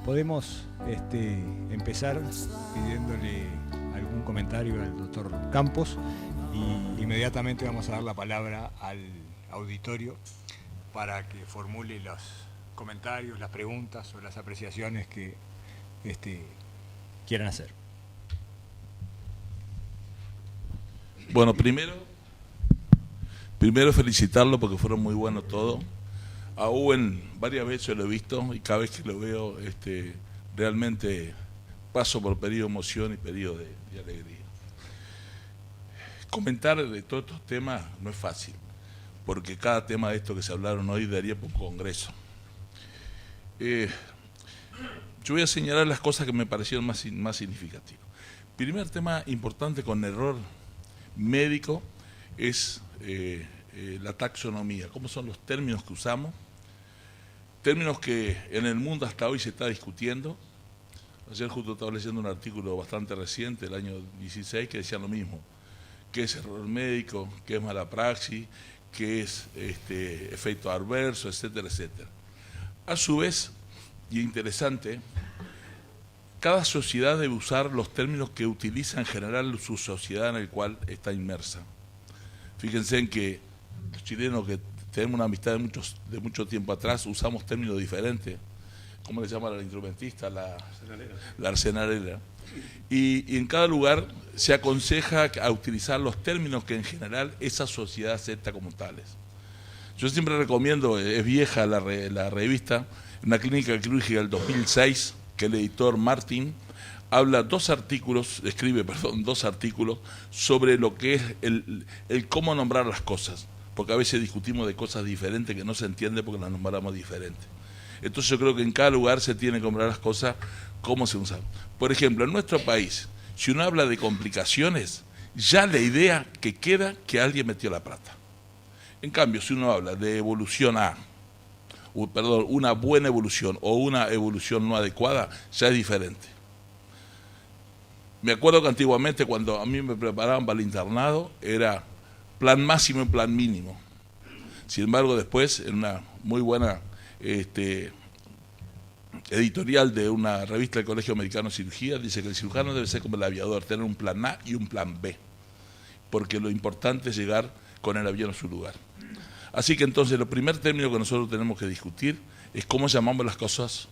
Podemos empezar pidiéndole algún comentario al doctor Campos y inmediatamente vamos a dar la palabra al auditorio para que formule los comentarios, las preguntas o las apreciaciones que quieran hacer. Bueno, primero felicitarlo porque fueron muy buenos todos. A Owen varias veces lo he visto y cada vez que lo veo realmente paso por periodo de emoción y periodo de alegría. Comentar de todos estos temas no es fácil, porque cada tema de estos que se hablaron hoy daría por un congreso. Yo voy a señalar las cosas que me parecieron más significativas. Primer tema importante con error médico es la taxonomía, cómo son los términos que usamos, términos que en el mundo hasta hoy se está discutiendo. Ayer justo estaba leyendo un artículo bastante reciente, del año 16, que decía lo mismo, qué es error médico, qué es mala praxis, qué es efecto adverso, etcétera, etcétera. A su vez, y interesante, cada sociedad debe usar los términos que utiliza en general su sociedad en la cual está inmersa. Fíjense en que los chilenos que tenemos una amistad de mucho tiempo atrás, usamos términos diferentes. ¿Cómo le llama la instrumentista? La arsenalera. Y en cada lugar se aconseja a utilizar los términos que en general esa sociedad acepta como tales. Yo siempre recomiendo, es vieja la revista, una clínica quirúrgica del 2006, que el editor Martin escribe dos artículos sobre lo que es el cómo nombrar las cosas, porque a veces discutimos de cosas diferentes que no se entiende porque las nombramos diferentes. Entonces yo creo que en cada lugar se tiene que nombrar las cosas como se usan. Por ejemplo, en nuestro país, si uno habla de complicaciones, ya la idea que queda que alguien metió la pata. En cambio, si uno habla de evolución una buena evolución o una evolución no adecuada, ya es diferente. Me acuerdo que antiguamente cuando a mí me preparaban para el internado era plan máximo y plan mínimo. Sin embargo, después, en una muy buena editorial de una revista del Colegio Americano de Cirugía, dice que el cirujano debe ser como el aviador, tener un plan A y un plan B, porque lo importante es llegar con el avión a su lugar. Así que entonces, el primer término que nosotros tenemos que discutir es cómo llamamos las cosas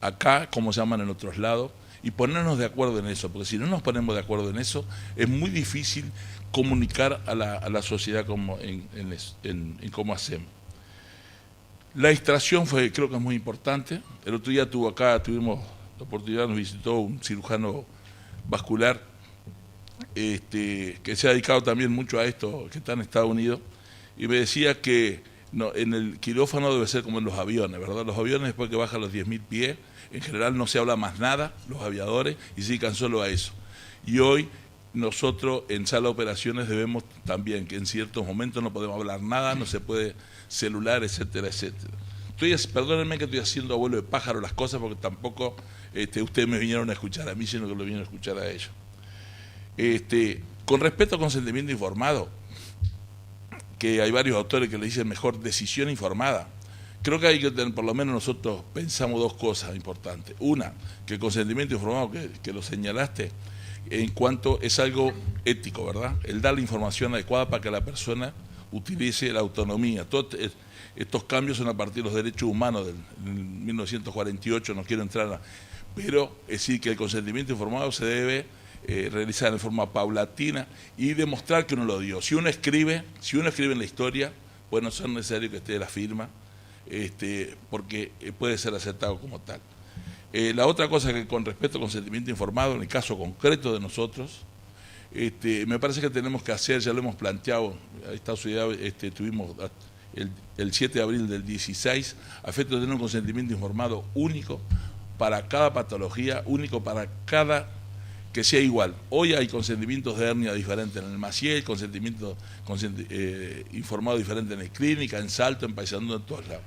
acá, cómo se llaman en otros lados, y ponernos de acuerdo en eso, porque si no nos ponemos de acuerdo en eso, es muy difícil comunicar a la sociedad en cómo hacemos. La extracción creo que es muy importante. El otro día tuvimos la oportunidad, nos visitó un cirujano vascular que se ha dedicado también mucho a esto, que está en Estados Unidos, y me decía que en el quirófano debe ser como en los aviones, ¿verdad? Los aviones, después que bajan los 10.000 pies, en general no se habla más nada, los aviadores, y se dedican solo a eso. Y hoy nosotros en sala de operaciones debemos también, que en ciertos momentos no podemos hablar nada, no se puede celular, etcétera, etcétera. Perdónenme que estoy haciendo abuelo de pájaro las cosas, porque tampoco ustedes me vinieron a escuchar a mí, sino que lo vinieron a escuchar a ellos. Con respecto al consentimiento informado, que hay varios autores que le dicen mejor decisión informada, creo que hay que tener, por lo menos nosotros pensamos dos cosas importantes. Una, que el consentimiento informado, que lo señalaste, en cuanto es algo ético, ¿verdad? El dar la información adecuada para que la persona utilice la autonomía. Todos estos cambios son a partir de los derechos humanos del 1948, no quiero entrar pero es decir que el consentimiento informado se debe realizar de forma paulatina y demostrar que uno lo dio. Si uno escribe en la historia, pues no es necesario que esté la firma, porque puede ser aceptado como tal. La otra cosa que con respecto al consentimiento informado, en el caso concreto de nosotros, me parece que tenemos que hacer, ya lo hemos planteado, esta sociedad tuvimos el 7 de abril del 16, a efecto de tener un consentimiento informado único para cada patología, único para cada, que sea igual. Hoy hay consentimientos de hernia diferentes en el Maciel, consentimiento informado diferente en el Clínica, en Salto, en Paysandú, en todos lados.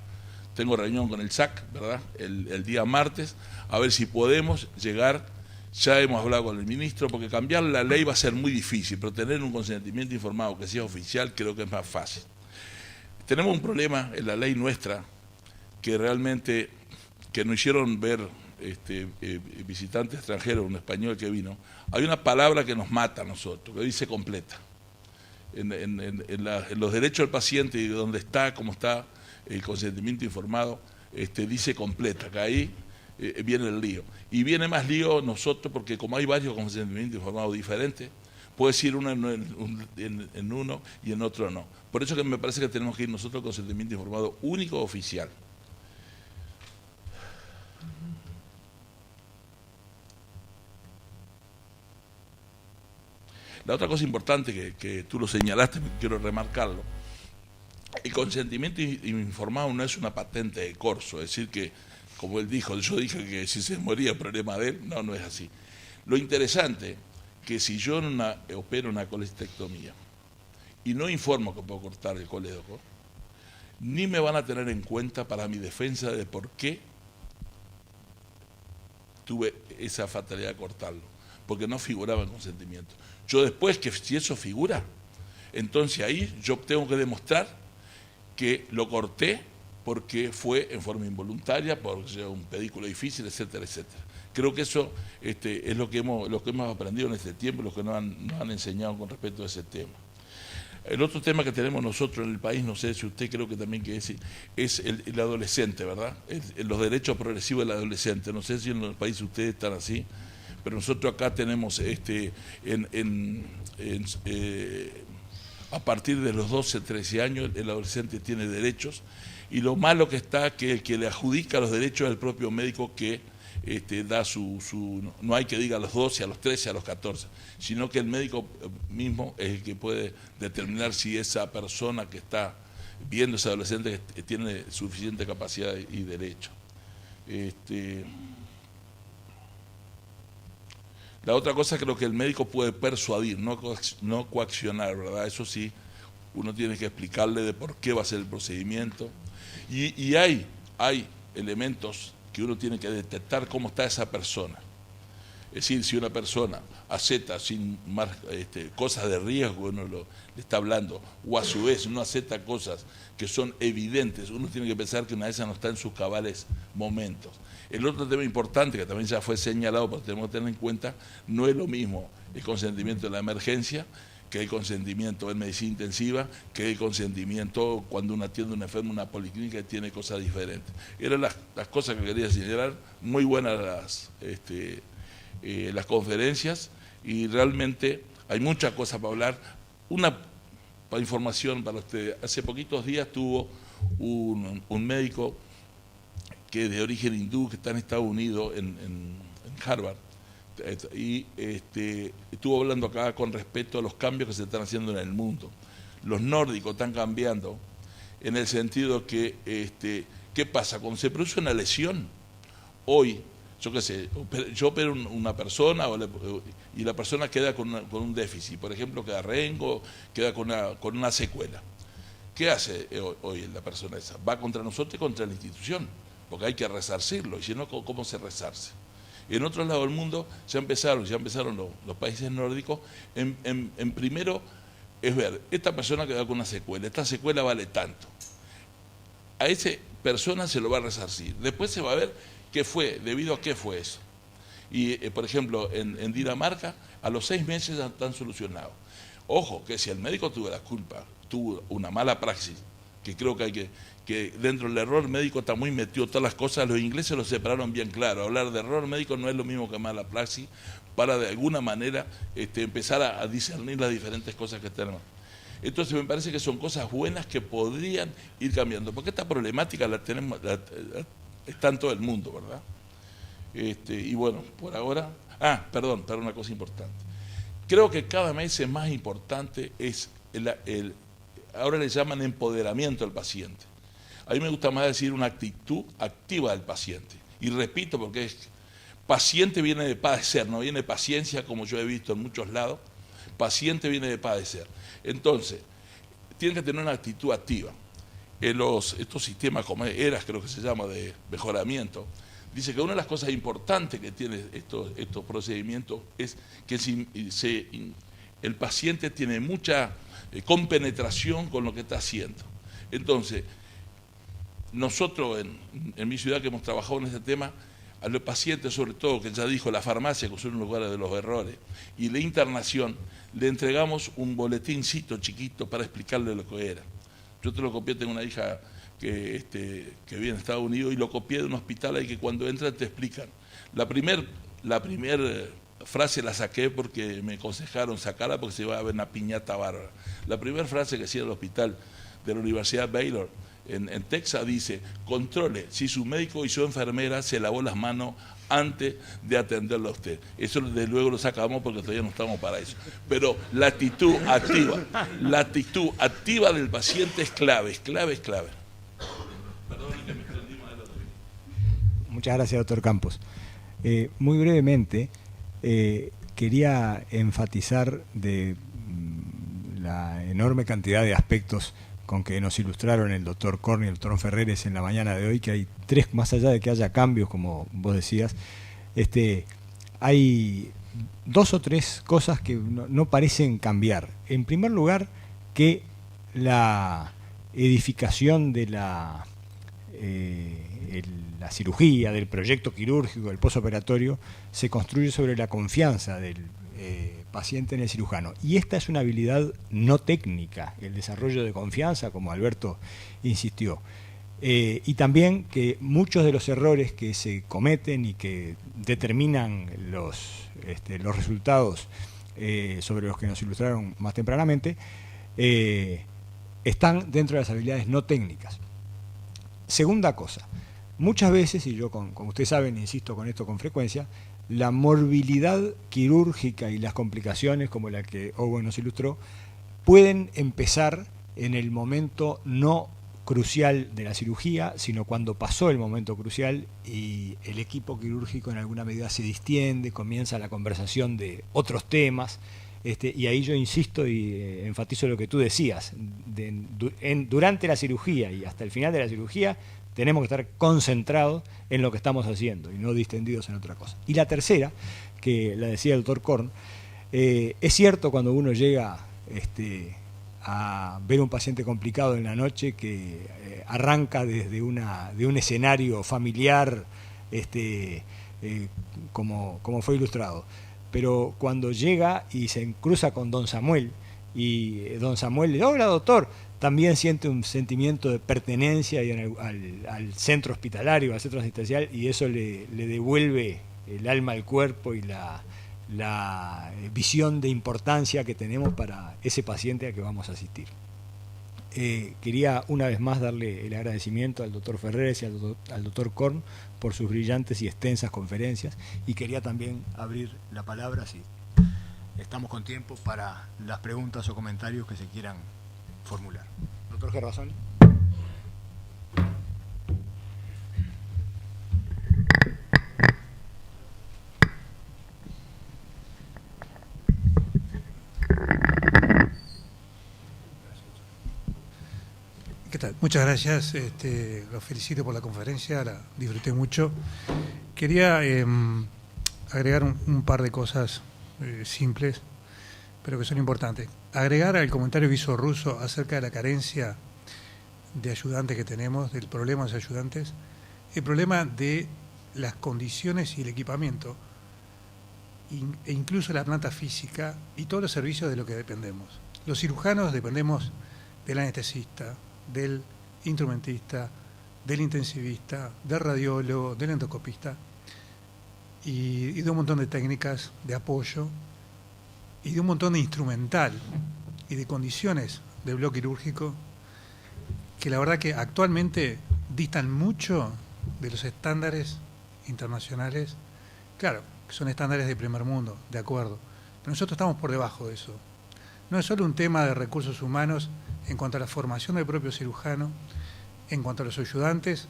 Tengo reunión con el SAC, ¿verdad?, el día martes, a ver si podemos llegar. Ya hemos hablado con el ministro, porque cambiar la ley va a ser muy difícil, pero tener un consentimiento informado que sea oficial creo que es más fácil. Tenemos un problema en la ley nuestra que realmente que nos hicieron ver visitante extranjero, un español que vino, hay una palabra que nos mata a nosotros, que dice completa. En los derechos del paciente y donde está, cómo está el consentimiento informado, dice completa, que ahí viene el lío. Y viene más lío nosotros porque como hay varios consentimientos informados diferentes, puede ir uno en uno y en otro no. Por eso que me parece que tenemos que ir nosotros al consentimiento informado único oficial. La otra cosa importante que tú lo señalaste, quiero remarcarlo, el consentimiento informado no es una patente de corso, es decir que, como él dijo, yo dije que si se moría el problema de él, no es así. Lo interesante que si yo opero una colestectomía y no informo que puedo cortar el colédoco, ni me van a tener en cuenta para mi defensa de por qué tuve esa fatalidad de cortarlo, porque no figuraba en consentimiento. Yo después, que si eso figura, entonces ahí yo tengo que demostrar que lo corté porque fue en forma involuntaria, porque sea un pedículo difícil, etcétera, etcétera. Creo que eso es lo que hemos aprendido en este tiempo, lo que nos han enseñado con respecto a ese tema. El otro tema que tenemos nosotros en el país, no sé si usted creo que también que es el adolescente, ¿verdad? Los derechos progresivos del adolescente. No sé si en los países ustedes están así, pero nosotros acá tenemos a partir de los 12, 13 años el adolescente tiene derechos, y lo malo que está que el que le adjudica los derechos es el propio médico que da no hay que diga a los 12, a los 13, a los 14, sino que el médico mismo es el que puede determinar si esa persona que está viendo ese adolescente tiene suficiente capacidad y derecho. La otra cosa, creo que el médico puede persuadir, no coaccionar, ¿verdad? Eso sí, uno tiene que explicarle de por qué va a ser el procedimiento. Y hay elementos que uno tiene que detectar cómo está esa persona. Es decir, si una persona acepta sin más cosas de riesgo, uno le está hablando, o a su vez no acepta cosas que son evidentes, uno tiene que pensar que una de esas no está en sus cabales momentos. El otro tema importante, que también ya fue señalado, pero tenemos que tener en cuenta, no es lo mismo el consentimiento de la emergencia que el consentimiento en medicina intensiva, que el consentimiento cuando uno atiende a un enfermo en una policlínica y tiene cosas diferentes. Eran las cosas que quería señalar, muy buenas las conferencias, y realmente hay muchas cosas para hablar. Para información para ustedes, hace poquitos días tuvo un médico que es de origen hindú, que está en Estados Unidos, en Harvard, y estuvo hablando acá con respecto a los cambios que se están haciendo en el mundo. Los nórdicos están cambiando en el sentido que, ¿qué pasa? Cuando se produce una lesión, hoy, yo qué sé, yo opero una persona y la persona queda con un déficit, por ejemplo, queda rengo, queda con una secuela. ¿Qué hace hoy la persona esa? Va contra nosotros y contra la institución, porque hay que resarcirlo, y si no, ¿cómo se resarce? En otros lados del mundo ya empezaron los países nórdicos, en primero es ver, esta persona queda con una secuela, esta secuela vale tanto. A esa persona se lo va a resarcir. Después se va a ver qué fue, debido a qué fue eso. Y, por ejemplo, en Dinamarca, a los 6 meses ya están solucionados. Ojo, que si el médico tuvo la culpa, tuvo una mala praxis, que creo que dentro del error médico está muy metido todas las cosas, los ingleses lo separaron bien claro. Hablar de error médico no es lo mismo que mala praxis, para de alguna manera empezar a discernir las diferentes cosas que tenemos. Entonces me parece que son cosas buenas que podrían ir cambiando, porque esta problemática la tenemos, está en todo el mundo, ¿verdad? Y bueno, por ahora... perdón, una cosa importante. Creo que cada vez es más importante ahora le llaman empoderamiento al paciente. A mí me gusta más decir una actitud activa del paciente. Y repito, porque paciente viene de padecer, no viene de paciencia, como yo he visto en muchos lados. Paciente viene de padecer. Entonces, tiene que tener una actitud activa. Estos sistemas como ERAS, creo que se llama, de mejoramiento, dice que una de las cosas importantes que tiene estos procedimientos es que el paciente tiene mucha compenetración con lo que está haciendo. Entonces, nosotros en mi ciudad que hemos trabajado en este tema, a los pacientes, sobre todo, que ya dijo la farmacia, que son un lugar de los errores, y la internación, le entregamos un boletincito chiquito para explicarle lo que era. Yo te lo copié, tengo una hija que vive en Estados Unidos y lo copié de un hospital ahí que cuando entran te explican. La primer frase la saqué porque me aconsejaron sacarla porque se iba a ver una piñata bárbara. La primera frase que hacía el hospital de la Universidad Baylor en Texas dice: controle si su médico y su enfermera se lavó las manos antes de atenderlo a usted. Eso desde luego lo sacamos porque todavía no estamos para eso. Pero la actitud activa del paciente es clave, es clave, es clave. Perdón que me extendí más de lo que... Muchas gracias, doctor Campos. Muy brevemente, quería enfatizar de la enorme cantidad de aspectos con que nos ilustraron el doctor Korn y el doctor Ferreres en la mañana de hoy, que hay tres, más allá de que haya cambios, como vos decías, hay dos o tres cosas que no parecen cambiar. En primer lugar, que la edificación de la cirugía, del proyecto quirúrgico, del posoperatorio, se construye sobre la confianza del paciente en el cirujano. Y esta es una habilidad no técnica, el desarrollo de confianza, como Alberto insistió. Y también que muchos de los errores que se cometen y que determinan los resultados sobre los que nos ilustraron más tempranamente, están dentro de las habilidades no técnicas. Segunda cosa, muchas veces, y yo como ustedes saben, insisto con esto con frecuencia, la morbilidad quirúrgica y las complicaciones, como la que Owen nos ilustró, pueden empezar en el momento no crucial de la cirugía, sino cuando pasó el momento crucial y el equipo quirúrgico en alguna medida se distiende, comienza la conversación de otros temas, y ahí yo insisto y enfatizo lo que tú decías, durante la cirugía y hasta el final de la cirugía, tenemos que estar concentrados en lo que estamos haciendo y no distendidos en otra cosa. Y la tercera, que la decía el doctor Korn, es cierto cuando uno llega a ver un paciente complicado en la noche que arranca desde un escenario familiar como fue ilustrado. Pero cuando llega y se cruza con don Samuel, y don Samuel le dice: hola doctor, también siente un sentimiento de pertenencia al centro hospitalario, al centro asistencial, y eso le devuelve el alma al cuerpo y la visión de importancia que tenemos para ese paciente al que vamos a asistir. Quería una vez más darle el agradecimiento al doctor Ferreres y al doctor Korn por sus brillantes y extensas conferencias, y quería también abrir la palabra, si estamos con tiempo, para las preguntas o comentarios que se quieran formular. Doctor Gervasoni. ¿Qué tal? Muchas gracias, los felicito por la conferencia, la disfruté mucho. Quería agregar un par de cosas simples, pero que son importantes. Agregar al comentario que hizo Russo acerca de la carencia de ayudantes que tenemos, del problema de los ayudantes, el problema de las condiciones y el equipamiento, e incluso la planta física y todos los servicios de lo que dependemos. Los cirujanos dependemos del anestesista, del instrumentista, del intensivista, del radiólogo, del endoscopista y de un montón de técnicas de apoyo y de un montón de instrumental y de condiciones del bloque quirúrgico que la verdad que actualmente distan mucho de los estándares internacionales. Claro, que son estándares de primer mundo, de acuerdo, pero nosotros estamos por debajo de eso. No es solo un tema de recursos humanos en cuanto a la formación del propio cirujano, en cuanto a los ayudantes,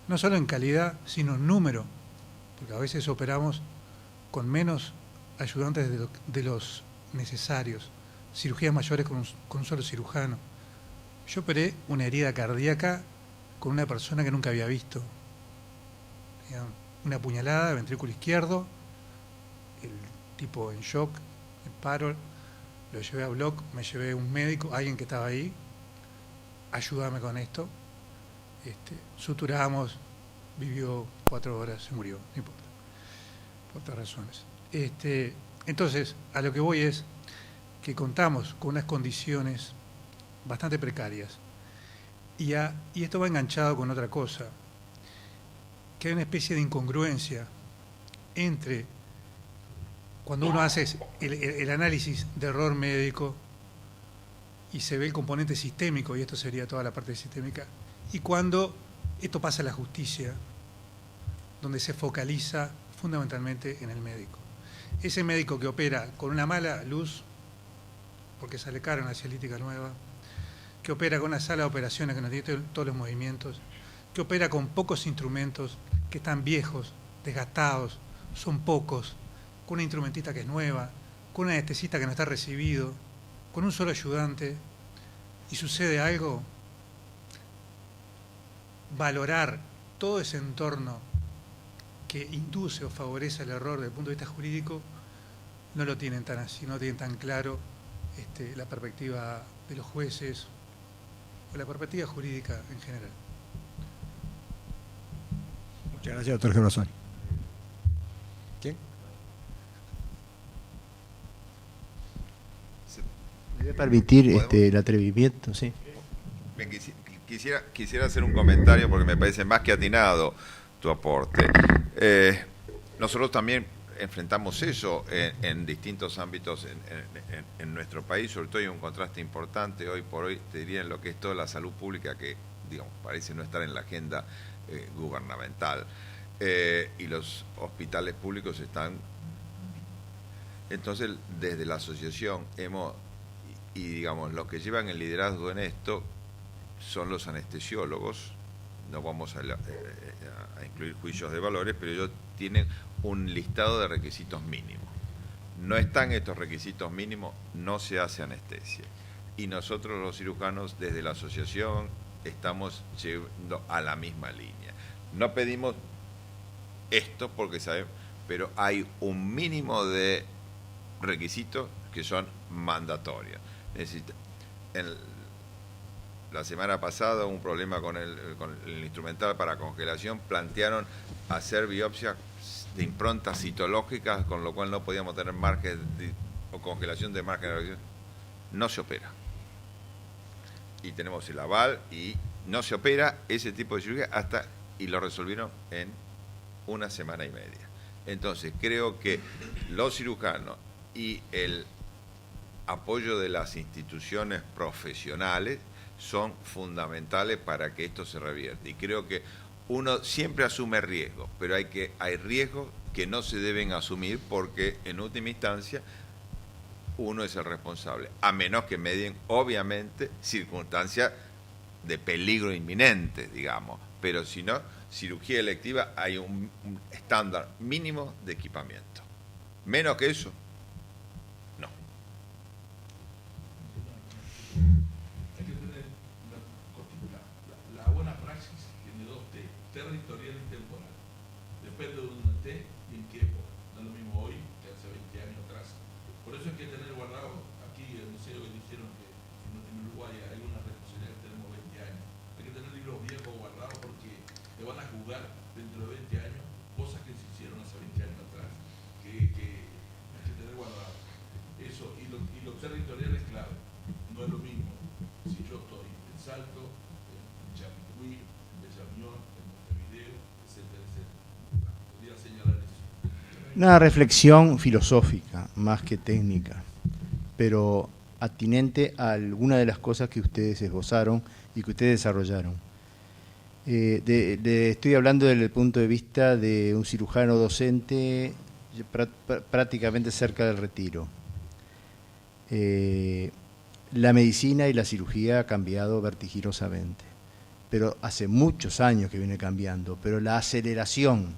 no solo en calidad, sino en número, porque a veces operamos con menos ayudantes de los necesarios, cirugías mayores con un solo cirujano. Yo operé una herida cardíaca con una persona que nunca había visto. Una puñalada, ventrículo izquierdo, el tipo en shock, en paro, lo llevé a bloc, me llevé un médico, alguien que estaba ahí, ayúdame con esto. Suturamos, vivió 4 horas se murió, no importa, por otras razones. Entonces, a lo que voy es que contamos con unas condiciones bastante precarias y esto va enganchado con otra cosa, que hay una especie de incongruencia entre cuando uno hace el análisis de error médico y se ve el componente sistémico, y esto sería toda la parte sistémica, y cuando esto pasa a la justicia, donde se focaliza fundamentalmente en el médico. Ese médico que opera con una mala luz, porque sale cara una cialítica nueva, que opera con una sala de operaciones que no tiene todos los movimientos, que opera con pocos instrumentos, que están viejos, desgastados, son pocos, con una instrumentista que es nueva, con un anestesista que no está recibido, con un solo ayudante, y sucede algo, valorar todo ese entorno que induce o favorece el error desde el punto de vista jurídico, no lo tienen tan así, no tienen tan claro la perspectiva de los jueces o la perspectiva jurídica en general. Muchas gracias, doctor Gebrasoni. ¿Quién? ¿Me voy a permitir el atrevimiento? Sí. Bien, quisiera hacer un comentario porque me parece más que atinado tu aporte. Nosotros también enfrentamos eso en distintos ámbitos en nuestro país, sobre todo hay un contraste importante hoy por hoy, te diría, en lo que es toda la salud pública que, digamos, parece no estar en la agenda gubernamental, y los hospitales públicos están. Entonces, desde la asociación y digamos, los que llevan el liderazgo en esto son los anestesiólogos. No vamos a incluir juicios de valores, pero ellos tienen un listado de requisitos mínimos. No están estos requisitos mínimos, no se hace anestesia. Y nosotros los cirujanos, desde la asociación, estamos llevando a la misma línea. No pedimos esto porque sabemos, pero hay un mínimo de requisitos que son mandatorios. La semana pasada hubo un problema con el instrumental para congelación, plantearon hacer biopsias de improntas citológicas, con lo cual no podíamos tener margen o congelación de margen de reacción. No se opera. Y tenemos el aval y no se opera ese tipo de cirugía y lo resolvieron en 1 semana y media. Entonces creo que los cirujanos y el apoyo de las instituciones profesionales son fundamentales para que esto se revierta. Y creo que uno siempre asume riesgos, pero hay riesgos que no se deben asumir porque en última instancia uno es el responsable, a menos que medien, obviamente, circunstancias de peligro inminente, digamos. Pero si no, cirugía electiva hay un estándar mínimo de equipamiento. Menos que eso, no. La buena praxis tiene 2 T, territorial y temporal. Depende de un T y en qué época. No es lo mismo hoy que hace 20 años atrás. Por eso hay que tener guardado aquí el museo que dijeron que en Uruguay hay una responsabilidad que tenemos 20 años. Hay que tener libros viejos guardados porque te van a jugar dentro de 20 años cosas que se hicieron hace 20 años atrás. Que hay que tener guardado. Eso, y lo territorial es clave. No es lo mismo si yo estoy en Salto, en Chapicuí, en Bella Unión, en Montevideo, etcétera, etcétera. Podría señalar eso. Una reflexión filosófica, más que técnica, pero atinente a alguna de las cosas que ustedes esbozaron y que ustedes desarrollaron. Estoy hablando desde el punto de vista de un cirujano docente prácticamente cerca del retiro. La medicina y la cirugía ha cambiado vertiginosamente, pero hace muchos años que viene cambiando, pero la aceleración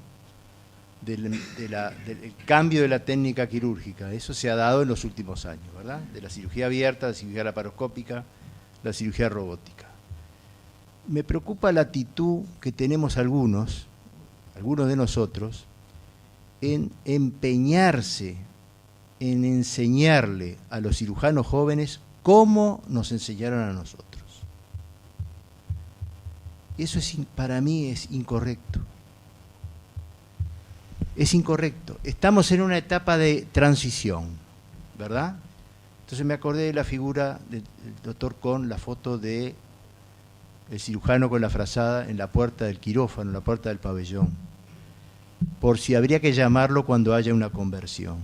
del cambio de la técnica quirúrgica, eso se ha dado en los últimos años, ¿verdad? De la cirugía abierta, la cirugía laparoscópica, la cirugía robótica. Me preocupa la actitud que tenemos algunos de nosotros, en empeñarse en enseñarle a los cirujanos jóvenes cómo nos enseñaron a nosotros. Eso para mí es incorrecto. Es incorrecto. Estamos en una etapa de transición, ¿verdad? Entonces me acordé de la figura del doctor Kohn, la foto de el cirujano con la frazada en la puerta del quirófano, en la puerta del pabellón, por si habría que llamarlo cuando haya una conversión.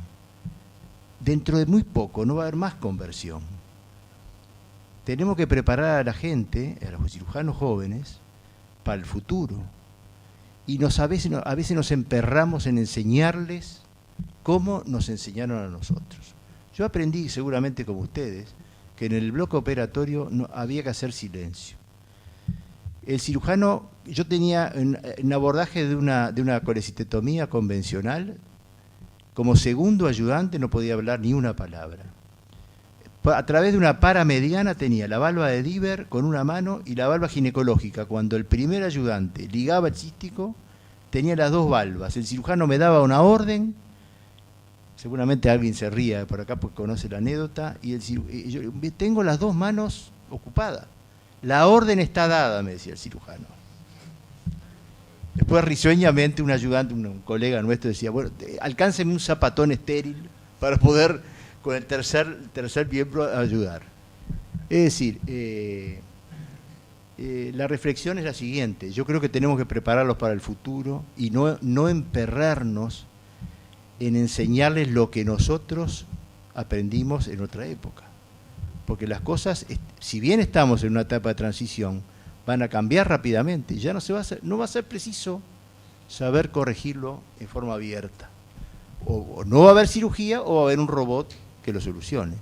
Dentro de muy poco no va a haber más conversión. Tenemos que preparar a la gente, a los cirujanos jóvenes, para el futuro. Y a veces nos emperramos en enseñarles cómo nos enseñaron a nosotros. Yo aprendí, seguramente como ustedes, que en el bloque operatorio no, había que hacer silencio. El cirujano, yo tenía en abordaje de una colecistectomía convencional, como segundo ayudante no podía hablar ni una palabra. A través de una para mediana tenía la valva de Diver con una mano y la valva ginecológica. Cuando el primer ayudante ligaba el cístico, tenía las dos valvas. El cirujano me daba una orden, seguramente alguien se ría por acá porque conoce la anécdota, y yo tengo las dos manos ocupadas. La orden está dada, me decía el cirujano. Después risueñamente un ayudante, un colega nuestro decía, bueno, alcánceme un zapatón estéril para poder con el tercer miembro ayudar. Es decir, la reflexión es la siguiente: yo creo que tenemos que prepararlos para el futuro y no emperrarnos en enseñarles lo que nosotros aprendimos en otra época. Porque las cosas, si bien estamos en una etapa de transición, van a cambiar rápidamente y ya no va a ser preciso saber corregirlo en forma abierta. O no va a haber cirugía o va a haber un robot que lo solucione.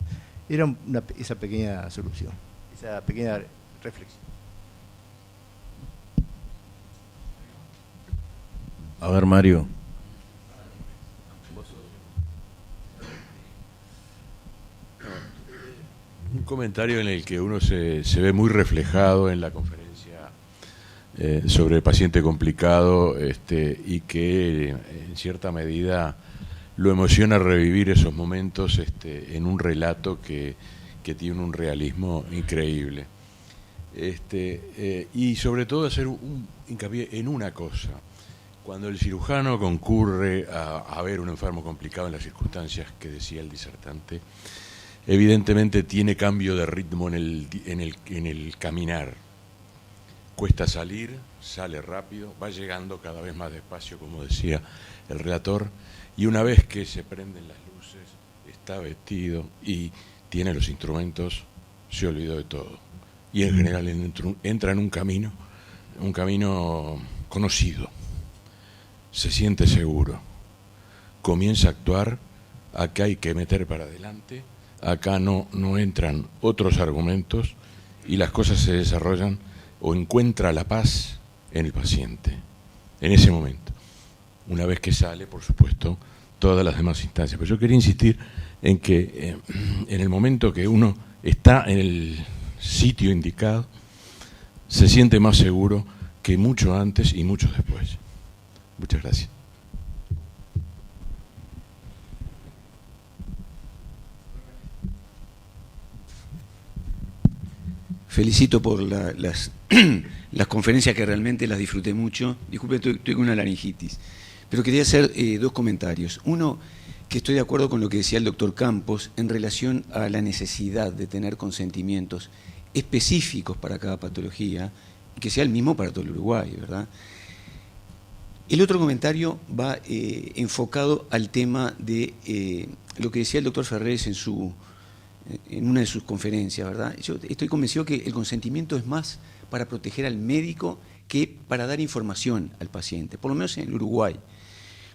Era esa pequeña solución, esa pequeña reflexión. A ver, Mario. Un comentario en el que uno se ve muy reflejado en la conferencia sobre el paciente complicado, y que en cierta medida lo emociona revivir esos momentos en un relato que tiene un realismo increíble. Y sobre todo hacer un hincapié en una cosa: cuando el cirujano concurre a ver un enfermo complicado en las circunstancias que decía el disertante, evidentemente tiene cambio de ritmo en el caminar. Cuesta salir, sale rápido, va llegando cada vez más despacio, como decía el relator, y una vez que se prenden las luces, está vestido y tiene los instrumentos, se olvidó de todo. Y en general entra en un camino conocido, se siente seguro, comienza a actuar, acá hay que meter para adelante, acá no entran otros argumentos y las cosas se desarrollan o encuentra la paz en el paciente, en ese momento. Una vez que sale, por supuesto, todas las demás instancias. Pero yo quería insistir en que en el momento que uno está en el sitio indicado, se siente más seguro que mucho antes y mucho después. Muchas gracias. Felicito por las conferencias, que realmente las disfruté mucho. Disculpe, estoy con una laringitis. Pero quería hacer dos comentarios. Uno, que estoy de acuerdo con lo que decía el doctor Campos en relación a la necesidad de tener consentimientos específicos para cada patología y que sea el mismo para todo el Uruguay, ¿verdad? El otro comentario va enfocado al tema de lo que decía el doctor Ferreres en una de sus conferencias, ¿verdad? Yo estoy convencido que el consentimiento es más para proteger al médico que para dar información al paciente, por lo menos en el Uruguay.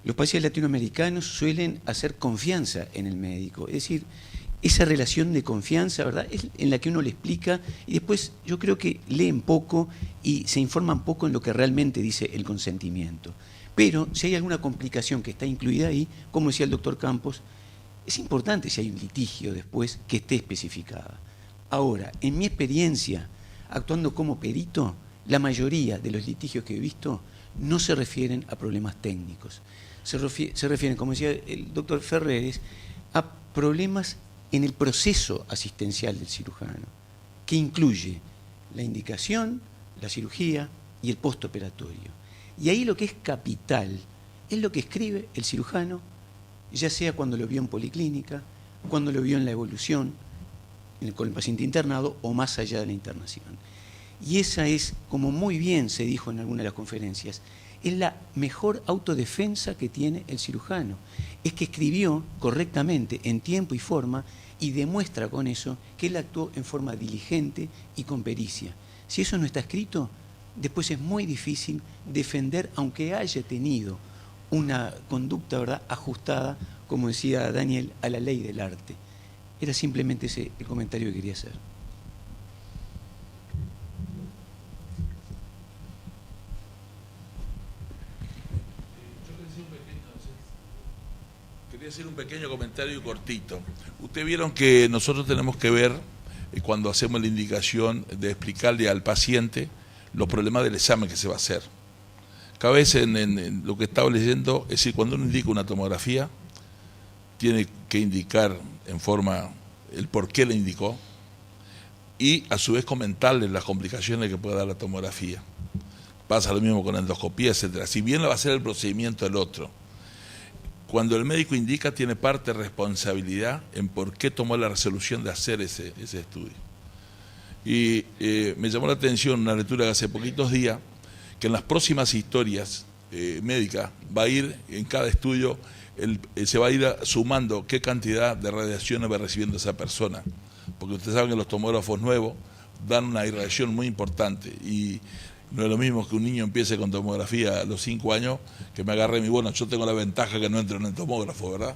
Los países latinoamericanos suelen hacer confianza en el médico, es decir, esa relación de confianza, ¿verdad?, es en la que uno le explica y después yo creo que leen poco y se informan poco en lo que realmente dice el consentimiento. Pero si hay alguna complicación que está incluida ahí, como decía el doctor Campos, es importante, si hay un litigio después, que esté especificada. Ahora, en mi experiencia, actuando como perito, la mayoría de los litigios que he visto no se refieren a problemas técnicos. Se refieren, como decía el doctor Ferreres, a problemas en el proceso asistencial del cirujano, que incluye la indicación, la cirugía y el postoperatorio. Y ahí lo que es capital es lo que escribe el cirujano, ya sea cuando lo vio en policlínica, cuando lo vio en la evolución, con el paciente internado o más allá de la internación. Y esa es, como muy bien se dijo en alguna de las conferencias, es la mejor autodefensa que tiene el cirujano. Es que escribió correctamente, en tiempo y forma, y demuestra con eso que él actuó en forma diligente y con pericia. Si eso no está escrito, después es muy difícil defender, aunque haya tenido una conducta, ¿verdad?, ajustada, como decía Daniel, a la ley del arte. Era simplemente ese el comentario que quería hacer. Quería hacer un pequeño comentario cortito. Ustedes vieron que nosotros tenemos que ver, cuando hacemos la indicación, de explicarle al paciente los problemas del examen que se va a hacer. Cada vez en lo que estaba leyendo, es decir, cuando uno indica una tomografía, tiene que indicar en forma el por qué la indicó y a su vez comentarle las complicaciones que puede dar la tomografía. Pasa lo mismo con endoscopía, etcétera. Si bien va a ser el procedimiento del otro, cuando el médico indica, tiene parte de responsabilidad en por qué tomó la resolución de hacer ese estudio. Y me llamó la atención una lectura de hace poquitos días, que en las próximas historias médicas va a ir en cada estudio, se va a ir sumando qué cantidad de radiaciones va recibiendo esa persona. Porque ustedes saben que los tomógrafos nuevos dan una irradiación muy importante y no es lo mismo que un niño empiece con tomografía a los 5 años, que me agarre bueno, yo tengo la ventaja que no entro en el tomógrafo, ¿verdad?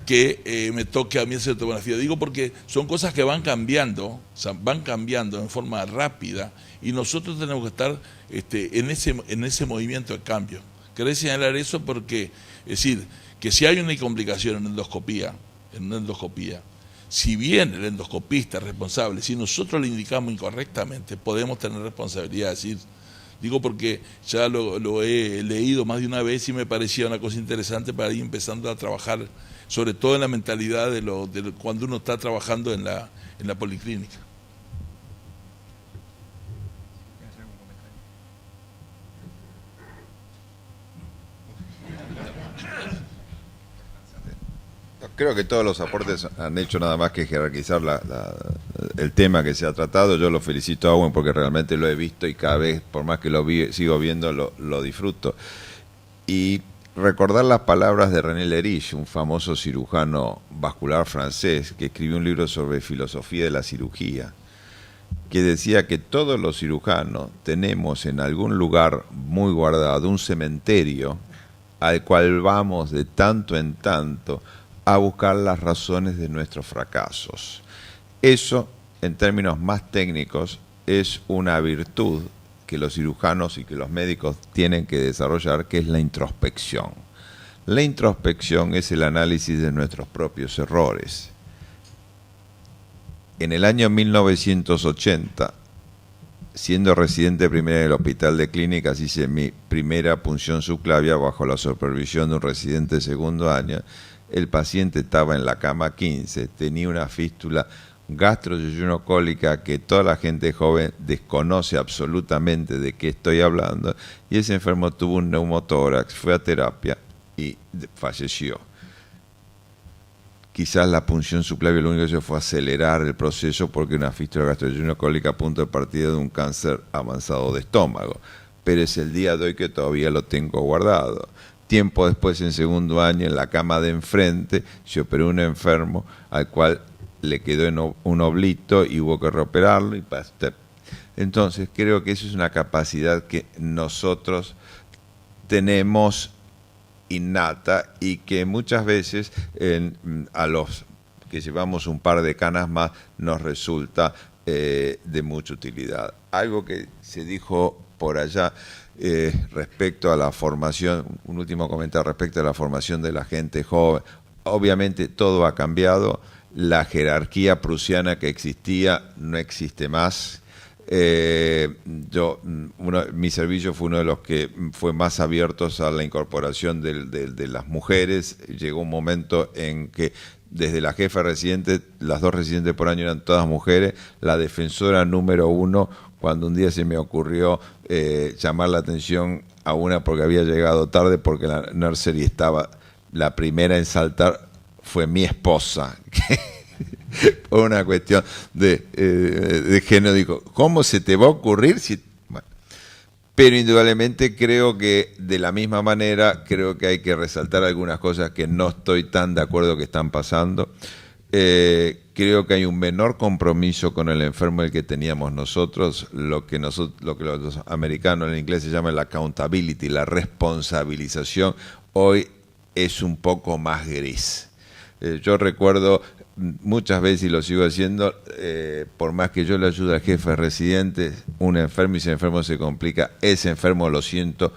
Que me toque a mí hacer tomografía. Digo porque son cosas que van cambiando, o sea, van cambiando en forma rápida y nosotros tenemos que estar en ese movimiento de cambio. Quería señalar eso porque, es decir, que si hay una complicación en una endoscopía, si bien el endoscopista es responsable, si nosotros le indicamos incorrectamente, podemos tener responsabilidad. Es decir, digo porque ya lo he leído más de una vez y me parecía una cosa interesante para ir empezando a trabajar, sobre todo en la mentalidad de cuando uno está trabajando en la policlínica. Creo que todos los aportes han hecho nada más que jerarquizar el tema que se ha tratado. Yo lo felicito a Owen porque realmente lo he visto y cada vez, por más que sigo viendo, lo disfruto. Y recordar las palabras de René Lerich, un famoso cirujano vascular francés que escribió un libro sobre filosofía de la cirugía, que decía que todos los cirujanos tenemos en algún lugar muy guardado un cementerio al cual vamos de tanto en tanto a buscar las razones de nuestros fracasos. Eso, en términos más técnicos, es una virtud que los cirujanos y que los médicos tienen que desarrollar, que es la introspección. La introspección es el análisis de nuestros propios errores. En el año 1980, siendo residente primero del Hospital de Clínicas, hice mi primera punción subclavia bajo la supervisión de un residente de segundo año. El paciente estaba en la cama 15, tenía una fístula gastroyeyunocólica que toda la gente joven desconoce absolutamente de qué estoy hablando, y ese enfermo tuvo un neumotórax, fue a terapia y falleció. Quizás la punción subclavia lo único que hizo fue acelerar el proceso porque una fístula gastroyeyunocólica a punto de partida de un cáncer avanzado de estómago, pero es el día de hoy que todavía lo tengo guardado. Tiempo después, en segundo año, en la cama de enfrente, se operó un enfermo al cual le quedó un oblito y hubo que reoperarlo. Entonces, creo que eso es una capacidad que nosotros tenemos innata y que muchas veces a los que llevamos un par de canas más nos resulta de mucha utilidad. Algo que se dijo por allá respecto a la formación, un último comentario respecto a la formación de la gente joven. Obviamente todo ha cambiado, la jerarquía prusiana que existía no existe más. Mi servicio fue uno de los que fue más abiertos a la incorporación de las mujeres. Llegó un momento en que desde la jefa residente, las 2 residentes por año eran todas mujeres. La defensora número 1, cuando un día se me ocurrió llamar la atención a una porque había llegado tarde, porque la nursery estaba, la primera en saltar fue mi esposa, por una cuestión de género. Dijo, ¿cómo se te va a ocurrir? Bueno, pero indudablemente creo que de la misma manera, creo que hay que resaltar algunas cosas que no estoy tan de acuerdo que están pasando. Creo que hay un menor compromiso con el enfermo del que teníamos nosotros, lo que los americanos en inglés se llama la accountability, la responsabilización, hoy es un poco más gris. Yo recuerdo muchas veces, y lo sigo haciendo, por más que yo le ayude al jefe residente, un enfermo, y si el enfermo se complica, ese enfermo, lo siento,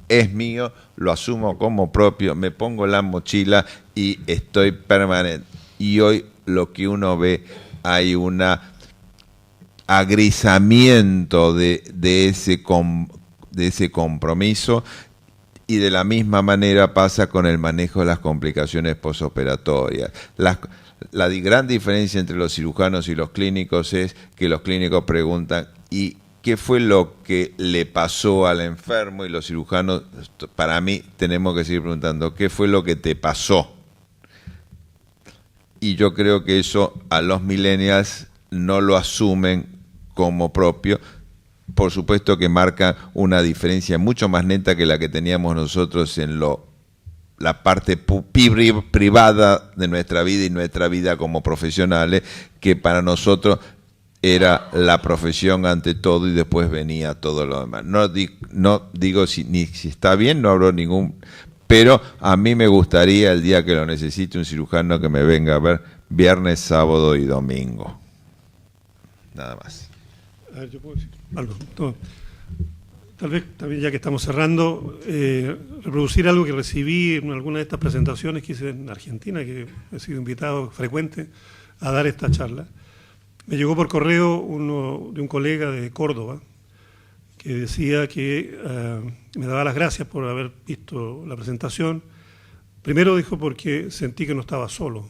es mío, lo asumo como propio, me pongo la mochila y estoy permanente. Y hoy lo que uno ve, hay un agrisamiento de ese compromiso, y de la misma manera pasa con el manejo de las complicaciones posoperatorias. La gran diferencia entre los cirujanos y los clínicos es que los clínicos preguntan, ¿y qué fue lo que le pasó al enfermo? Y los cirujanos, para mí, tenemos que seguir preguntando, ¿qué fue lo que te pasó? Y yo creo que eso a los millennials no lo asumen como propio. Por supuesto que marca una diferencia mucho más neta que la que teníamos nosotros en la parte privada de nuestra vida y nuestra vida como profesionales, que para nosotros era la profesión ante todo y después venía todo lo demás. No digo ni si está bien, no hablo ningún... Pero a mí me gustaría el día que lo necesite un cirujano que me venga a ver viernes, sábado y domingo. Nada más. A ver, yo puedo decir algo. No. Tal vez también, ya que estamos cerrando, reproducir algo que recibí en alguna de estas presentaciones que hice en Argentina, que he sido invitado frecuente a dar esta charla. Me llegó por correo uno de un colega de Córdoba que decía que me daba las gracias por haber visto la presentación. Primero dijo porque sentí que no estaba solo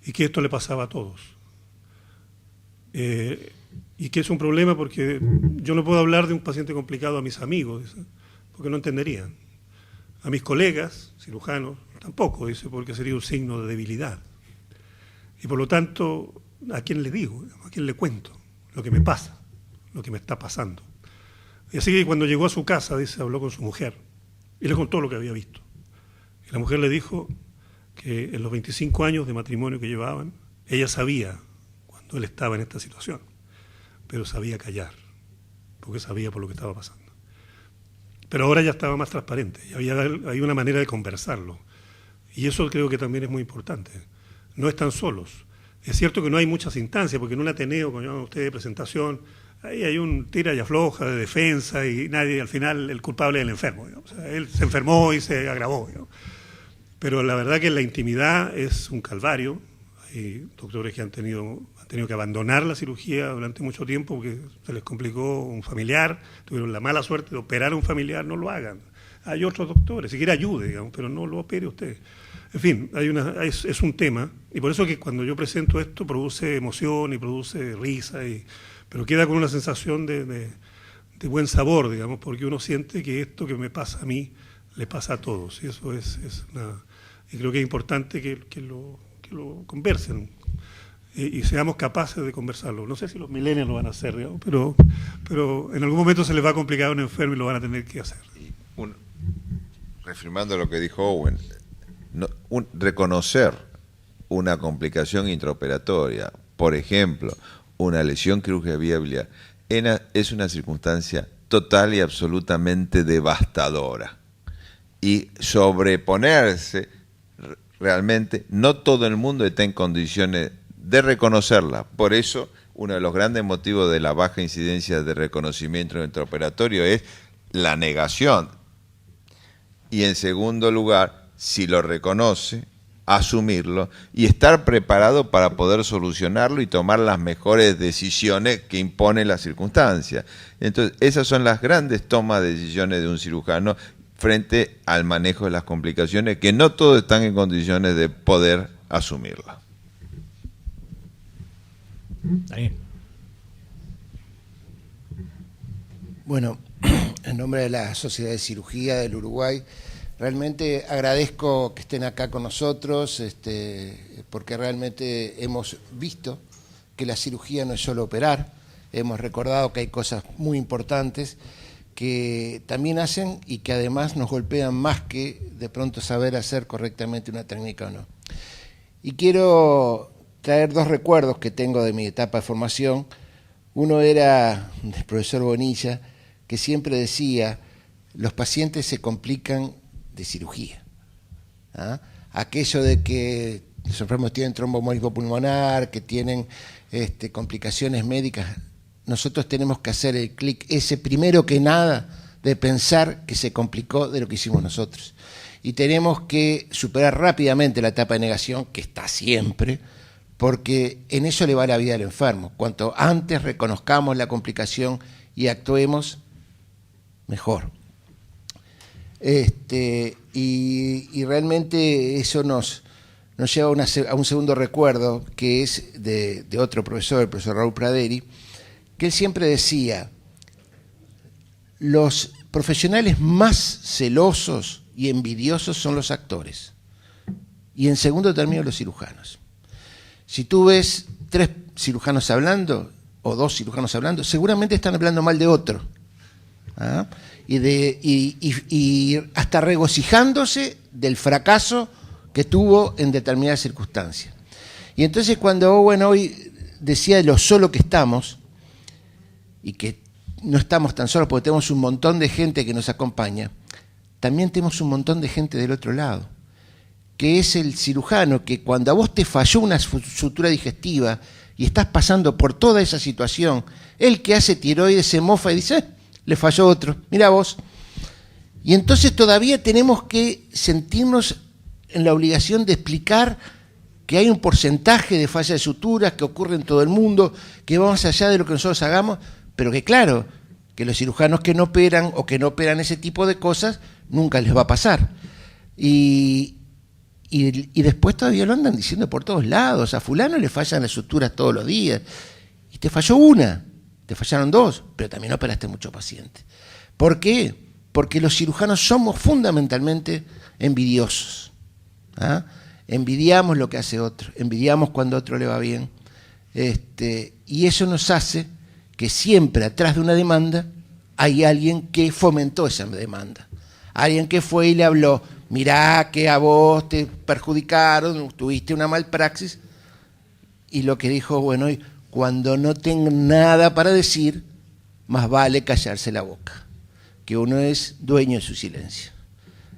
y que esto le pasaba a todos. Y que es un problema porque yo no puedo hablar de un paciente complicado a mis amigos, dice, porque no entenderían. A mis colegas, cirujanos, tampoco, dice, porque sería un signo de debilidad. Y por lo tanto, ¿a quién le digo? ¿A quién le cuento lo que me pasa, lo que me está pasando? Y así que cuando llegó a su casa, dice, habló con su mujer y le contó lo que había visto. Y la mujer le dijo que en los 25 años de matrimonio que llevaban, ella sabía cuando él estaba en esta situación, pero sabía callar, porque sabía por lo que estaba pasando. Pero ahora ya estaba más transparente, y había una manera de conversarlo. Y eso creo que también es muy importante. No están solos. Es cierto que no hay muchas instancias, porque en un Ateneo, como llaman ustedes, de presentación, ahí hay un tira y afloja de defensa y nadie, al final, el culpable es el enfermo. O sea, él se enfermó y se agravó. Pero la verdad que la intimidad es un calvario. Hay doctores que han tenido que abandonar la cirugía durante mucho tiempo porque se les complicó un familiar, tuvieron la mala suerte de operar a un familiar, no lo hagan. Hay otros doctores, si quiere ayude, digamos, pero no lo opere usted. En fin, es un tema, y por eso que cuando yo presento esto produce emoción y produce risa, pero queda con una sensación de buen sabor, digamos, porque uno siente que esto que me pasa a mí le pasa a todos, y eso y creo que es importante que lo conversen y seamos capaces de conversarlo. No sé si los millennials lo van a hacer, digamos, pero en algún momento se les va a complicar a un enfermo y lo van a tener que hacer. Reafirmando lo que dijo Owen, reconocer una complicación intraoperatoria, por ejemplo, una lesión quirúrgica viable, es una circunstancia total y absolutamente devastadora. Y sobreponerse, realmente, no todo el mundo está en condiciones de reconocerla. Por eso, uno de los grandes motivos de la baja incidencia de reconocimiento intraoperatorio es la negación. Y en segundo lugar, si lo reconoce, asumirlo y estar preparado para poder solucionarlo y tomar las mejores decisiones que impone la circunstancia. Entonces, esas son las grandes tomas de decisiones de un cirujano frente al manejo de las complicaciones, que no todos están en condiciones de poder asumirla. Ahí. Bueno, en nombre de la Sociedad de Cirugía del Uruguay. Realmente agradezco que estén acá con nosotros, porque realmente hemos visto que la cirugía no es solo operar, hemos recordado que hay cosas muy importantes que también hacen y que además nos golpean más que de pronto saber hacer correctamente una técnica o no. Y quiero traer dos recuerdos que tengo de mi etapa de formación. Uno era del profesor Bonilla, que siempre decía: los pacientes se complican de cirugía. ¿Ah? Aquello de que los enfermos tienen tromboembolismo pulmonar, que tienen complicaciones médicas, nosotros tenemos que hacer el clic ese primero que nada de pensar que se complicó de lo que hicimos nosotros. Y tenemos que superar rápidamente la etapa de negación, que está siempre, porque en eso le va la vida al enfermo. Cuanto antes reconozcamos la complicación y actuemos, mejor. Y realmente eso nos lleva a un segundo recuerdo, que es de otro profesor, el profesor Raúl Praderi, que él siempre decía: los profesionales más celosos y envidiosos son los actores, y en segundo término los cirujanos. Si tú ves 3 cirujanos hablando, o 2 cirujanos hablando, seguramente están hablando mal de otro. ¿Ah? Y hasta regocijándose del fracaso que tuvo en determinadas circunstancias. Y entonces cuando Owen hoy decía de lo solo que estamos, y que no estamos tan solos porque tenemos un montón de gente que nos acompaña, también tenemos un montón de gente del otro lado, que es el cirujano que cuando a vos te falló una sutura digestiva y estás pasando por toda esa situación, el que hace tiroides se mofa y dice: le falló otro, mira vos. Y entonces todavía tenemos que sentirnos en la obligación de explicar que hay un porcentaje de falla de suturas que ocurre en todo el mundo, que va más allá de lo que nosotros hagamos, pero que claro, que los cirujanos que no operan o que no operan ese tipo de cosas, nunca les va a pasar. Y después todavía lo andan diciendo por todos lados: a fulano le fallan las suturas todos los días, y te falló una, te fallaron 2, pero también operaste muchos pacientes. ¿Por qué? Porque los cirujanos somos fundamentalmente envidiosos. ¿Ah? Envidiamos lo que hace otro, envidiamos cuando a otro le va bien, y eso nos hace que siempre atrás de una demanda hay alguien que fomentó esa demanda, alguien que fue y le habló: mirá que a vos te perjudicaron, tuviste una malpraxis. Y lo que dijo, bueno, cuando no tengo nada para decir, más vale callarse la boca, que uno es dueño de su silencio,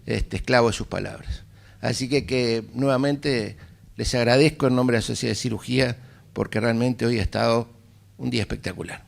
esclavo de sus palabras. Así que nuevamente les agradezco en nombre de la Sociedad de Cirugía, porque realmente hoy ha estado un día espectacular.